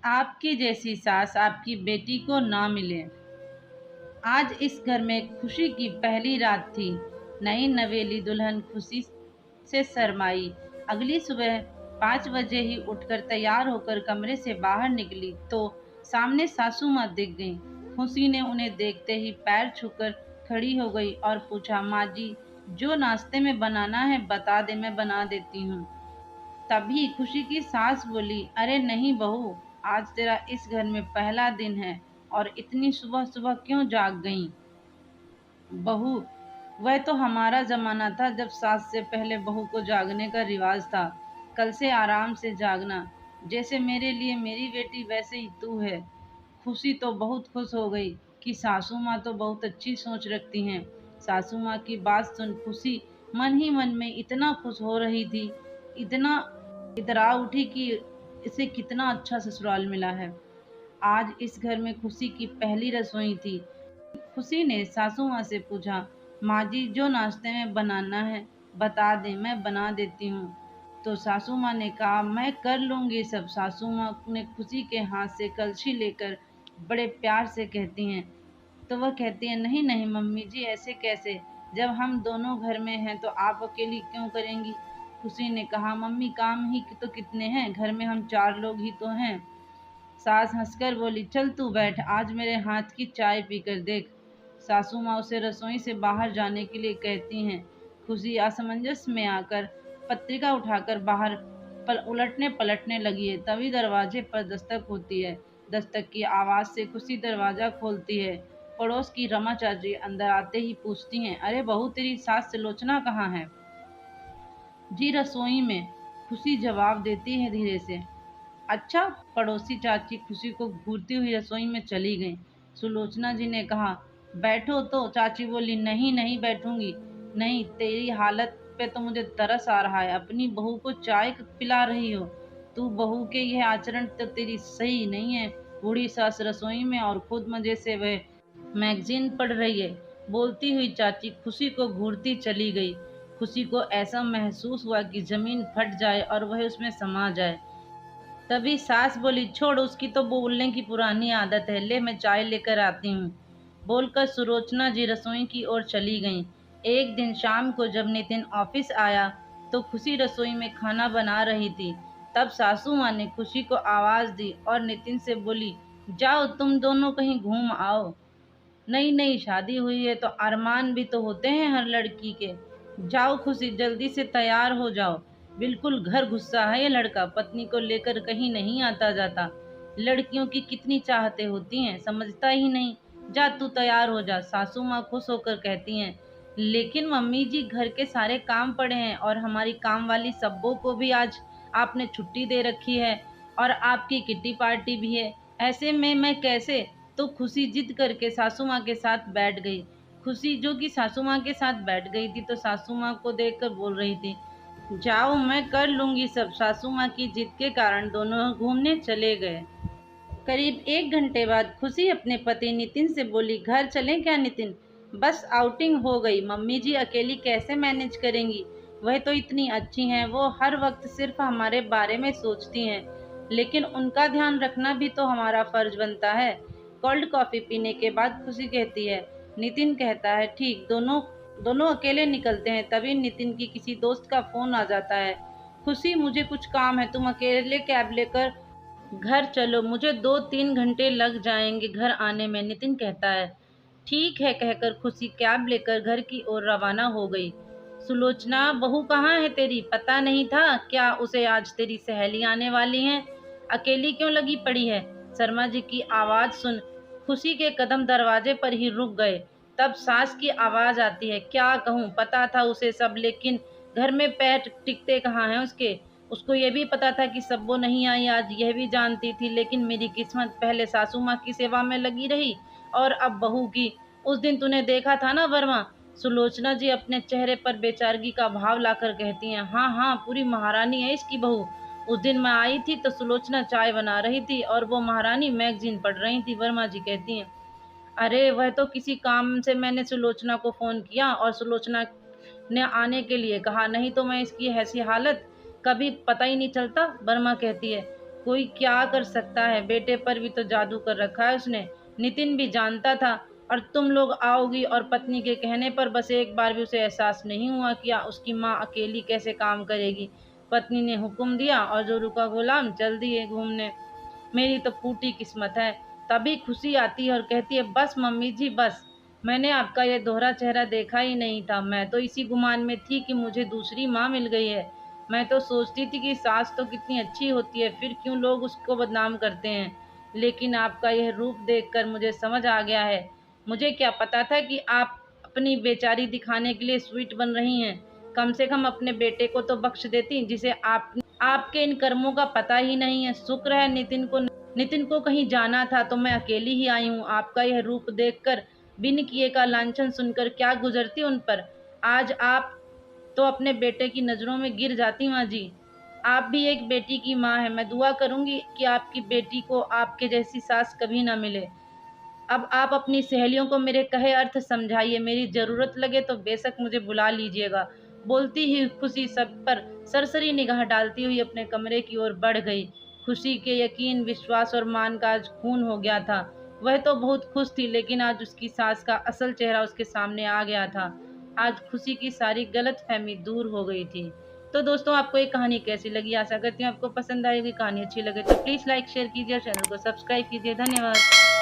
आपकी जैसी सास आपकी बेटी को ना मिले। आज इस घर में खुशी की पहली रात थी। नई नवेली दुल्हन खुशी से शर्माई। अगली सुबह 5 बजे ही उठकर तैयार होकर कमरे से बाहर निकली तो सामने सासू माँ दिख गईं। खुशी ने उन्हें देखते ही पैर छूकर खड़ी हो गई और पूछा, माँ जी, जो नाश्ते में बनाना है बता दे, मैं बना देती हूँ। तभी खुशी की सास बोली, अरे नहीं बहू, आज तेरा इस घर में पहला दिन है और इतनी सुबह सुबह क्यों जाग गई। बहू, वह तो हमारा जमाना था जब सास से पहले बहू को जागने का रिवाज था। कल से आराम से जागना। जैसे मेरे लिए मेरी बेटी वैसे ही तू है। खुशी तो बहुत खुश हो गई कि सासू माँ तो बहुत अच्छी सोच रखती हैं। सासू माँ की बात सुन खुशी मन ही मन में इतना खुश हो रही थी, इतना इतरा उठी कि इसे कितना अच्छा ससुराल मिला है। आज इस घर में खुशी की पहली रसोई थी। खुशी ने सासू माँ से पूछा, माँ जी, जो नाश्ते में बनाना है बता दें, मैं बना देती हूँ। तो सासू माँ ने कहा, मैं कर लूँगी सब। सासू माँ ने खुशी के हाथ से कलछी लेकर बड़े प्यार से कहती हैं। तो वह कहती है, नहीं नहीं मम्मी जी, ऐसे कैसे, जब हम दोनों घर में हैं तो आप अकेली क्यों करेंगी। खुशी ने कहा, मम्मी काम ही तो कितने हैं, घर में हम 4 लोग ही तो हैं। सास हंसकर बोली, चल तू बैठ, आज मेरे हाथ की चाय पीकर देख। सासू माँ उसे रसोई से बाहर जाने के लिए कहती हैं। खुशी असमंजस में आकर पत्रिका उठाकर बाहर उलटने पलटने लगी है। तभी दरवाजे पर दस्तक होती है। दस्तक की आवाज़ से खुशी दरवाज़ा खोलती है। पड़ोस की रमा चाची अंदर आते ही पूछती हैं, अरे बहू, तेरी सास सुलोचना कहाँ है। जी रसोई में, खुशी जवाब देती है धीरे से। अच्छा। पड़ोसी चाची खुशी को घूरती हुई रसोई में चली गईं। सुलोचना जी ने कहा, बैठो। तो चाची बोली, नहीं नहीं बैठूंगी। नहीं, तेरी हालत पे तो मुझे तरस आ रहा है। अपनी बहू को चाय पिला रही हो। तू बहू के यह आचरण तो तेरी सही नहीं है। बूढ़ी सास रसोई में और खुद मजे से वह मैगजीन पढ़ रही है। बोलती हुई चाची खुशी को घूरती चली गई। खुशी को ऐसा महसूस हुआ कि जमीन फट जाए और वह उसमें समा जाए। तभी सास बोली, छोड़, उसकी तो बोलने की पुरानी आदत है, ले मैं चाय लेकर आती हूँ। बोलकर सुलोचना जी रसोई की ओर चली गईं। एक दिन शाम को जब नितिन ऑफिस आया तो खुशी रसोई में खाना बना रही थी। तब सासू माँ ने खुशी को आवाज़ दी और नितिन से बोली, जाओ तुम दोनों कहीं घूम आओ। नई नई शादी हुई है तो अरमान भी तो होते हैं हर लड़की के। जाओ खुशी, जल्दी से तैयार हो जाओ। बिल्कुल घर गुस्सा है ये लड़का, पत्नी को लेकर कहीं नहीं आता जाता। लड़कियों की कितनी चाहते होती हैं, समझता ही नहीं। जा तू तैयार हो जा। सासू माँ खुश होकर कहती हैं, लेकिन मम्मी जी, घर के सारे काम पड़े हैं और हमारी काम वाली सब्बों को भी आज आपने छुट्टी दे रखी है और आपकी किट्टी पार्टी भी है। ऐसे में मैं कैसे। तो खुशी जिद करके सासू माँ के साथ बैठ गई। खुशी जो कि सासू माँ के साथ बैठ गई थी तो सासू माँ को देखकर बोल रही थी, जाओ मैं कर लूंगी सब। सासू माँ की जिद के कारण दोनों घूमने चले गए। करीब 1 घंटे बाद खुशी अपने पति नितिन से बोली, घर चलें क्या नितिन। बस आउटिंग हो गई, मम्मी जी अकेली कैसे मैनेज करेंगी। वह तो इतनी अच्छी हैं, वो हर वक्त सिर्फ हमारे बारे में सोचती हैं, लेकिन उनका ध्यान रखना भी तो हमारा फर्ज बनता है। कोल्ड कॉफ़ी पीने के बाद खुशी कहती है। नितिन कहता है, ठीक। दोनों दोनों अकेले निकलते हैं। तभी नितिन की किसी दोस्त का फ़ोन आ जाता है। खुशी, मुझे कुछ काम है, तुम अकेले कैब लेकर घर चलो, मुझे 2-3 घंटे लग जाएंगे घर आने में। नितिन कहता है, ठीक है कहकर खुशी कैब लेकर घर की ओर रवाना हो गई। सुलोचना, बहू कहाँ है तेरी, पता नहीं था क्या उसे आज तेरी सहेली आने वाली हैं, अकेली क्यों लगी पड़ी है। शर्मा जी की आवाज़ सुन खुशी के कदम दरवाजे पर ही रुक गए। तब सास की आवाज़ आती है, क्या कहूँ, पता था उसे सब, लेकिन घर में पैर टिकते कहाँ हैं उसके। उसको ये भी पता था कि सब्बो नहीं आई आज, यह भी जानती थी, लेकिन मेरी किस्मत पहले सासू माँ की सेवा में लगी रही और अब बहू की। उस दिन तूने देखा था ना वर्मा। सुलोचना जी अपने चेहरे पर बेचारगी का भाव लाकर कहती हैं, हाँ हाँ, पूरी महारानी है इसकी बहू। उस दिन मैं आई थी तो सुलोचना चाय बना रही थी और वो महारानी मैगजीन पढ़ रही थी। वर्मा जी कहती हैं, अरे वह तो किसी काम से मैंने सुलोचना को फ़ोन किया और सुलोचना ने आने के लिए कहा, नहीं तो मैं इसकी ऐसी हालत कभी पता ही नहीं चलता। वर्मा कहती है, कोई क्या कर सकता है, बेटे पर भी तो जादू कर रखा है उसने। नितिन भी जानता था, और तुम लोग आओगी और पत्नी के कहने पर बस एक बार भी उसे एहसास नहीं हुआ कि उसकी माँ अकेली कैसे काम करेगी। पत्नी ने हुक्म दिया और जोरू का गुलाम चल दिए घूमने। मेरी तो फूटी किस्मत है। तभी खुशी आती है और कहती है, बस मम्मी जी बस, मैंने आपका ये दोहरा चेहरा देखा ही नहीं था। मैं तो इसी गुमान में थी कि मुझे दूसरी माँ मिल गई है। मैं तो सोचती थी कि सास तो कितनी अच्छी होती है, फिर क्यों लोग उसको बदनाम करते हैं। लेकिन आपका यह रूप देखकर मुझे समझ आ गया है। मुझे क्या पता था कि आप अपनी बेचारी दिखाने के लिए स्वीट बन रही हैं। कम से कम अपने बेटे को तो बख्श देती, जिसे आपके इन कर्मों का पता ही नहीं है। शुक्र है नितिन को कहीं जाना था तो मैं अकेली ही आई हूँ। आपका यह रूप देखकर, बिन किए का लांछन सुनकर क्या गुजरती उन पर। आज आप तो अपने बेटे की नज़रों में गिर जाती माँ जी। आप भी एक बेटी की माँ है। मैं दुआ करूंगी कि आपकी बेटी को आपके जैसी सास कभी ना मिले। अब आप अपनी सहेलियों को मेरे कहे अर्थ समझाइए। मेरी ज़रूरत लगे तो बेशक मुझे बुला लीजिएगा। बोलती ही खुशी सब पर सरसरी निगाह डालती हुई अपने कमरे की ओर बढ़ गई। खुशी के यकीन, विश्वास और मान का आज खून हो गया था। वह तो बहुत खुश थी, लेकिन आज उसकी सास का असल चेहरा उसके सामने आ गया था। आज खुशी की सारी गलतफहमी दूर हो गई थी। तो दोस्तों, आपको ये कहानी कैसी लगी? आशा करती हूँ आपको पसंद आएगी। कहानी अच्छी लगे तो प्लीज़ लाइक शेयर कीजिए और चैनल को सब्सक्राइब कीजिए। धन्यवाद।